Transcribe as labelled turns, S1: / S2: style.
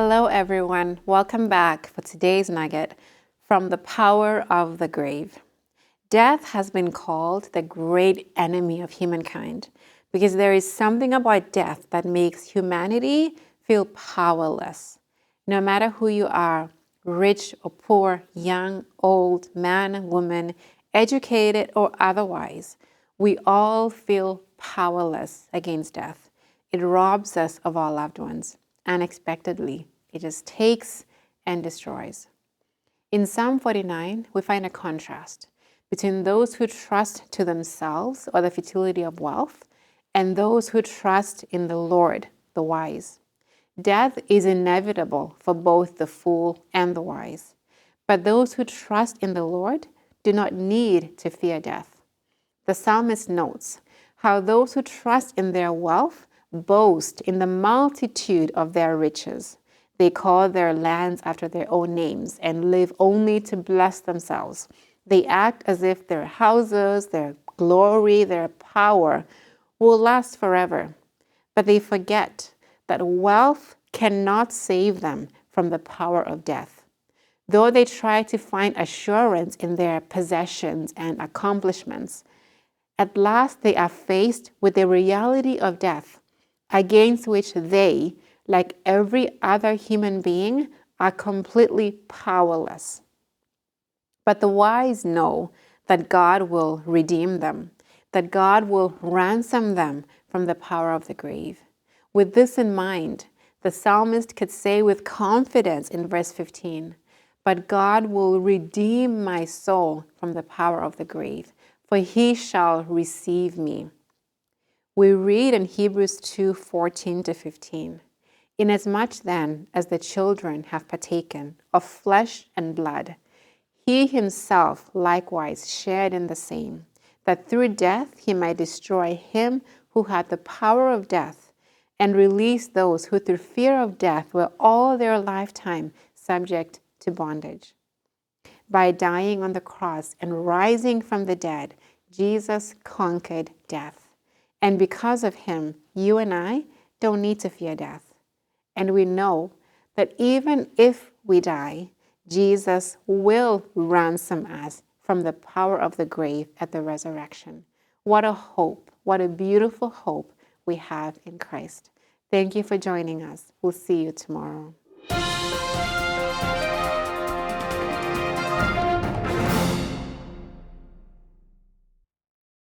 S1: Hello, everyone. Welcome back for today's nugget from the power of the grave. Death has been called the great enemy of humankind because there is something about death that makes humanity feel powerless. No matter who you are, rich or poor, young, old, man, woman, educated or otherwise, we all feel powerless against death. It robs us of our loved ones. Unexpectedly, it just takes and destroys. In Psalm 49, we find a contrast between those who trust to themselves or the futility of wealth and those who trust in the Lord, the wise. Death is inevitable for both the fool and the wise, but those who trust in the Lord do not need to fear death. The psalmist notes how those who trust in their wealth boast in the multitude of their riches. They call their lands after their own names and live only to bless themselves. They act as if their houses, their glory, their power will last forever. But they forget that wealth cannot save them from the power of death. Though they try to find assurance in their possessions and accomplishments, at last they are faced with the reality of death, against which they, like every other human being, are completely powerless. But the wise know that God will redeem them, that God will ransom them from the power of the grave. With this in mind, the psalmist could say with confidence in verse 15, "But God will redeem my soul from the power of the grave, for he shall receive me." We read in Hebrews 2:14-15, "Inasmuch then as the children have partaken of flesh and blood, he himself likewise shared in the same, that through death he might destroy him who had the power of death, and release those who through fear of death were all their lifetime subject to bondage." By dying on the cross and rising from the dead, Jesus conquered death. And because of him, you and I don't need to fear death. And we know that even if we die, Jesus will ransom us from the power of the grave at the resurrection. What a hope, what a beautiful hope we have in Christ. Thank you for joining us. We'll see you tomorrow.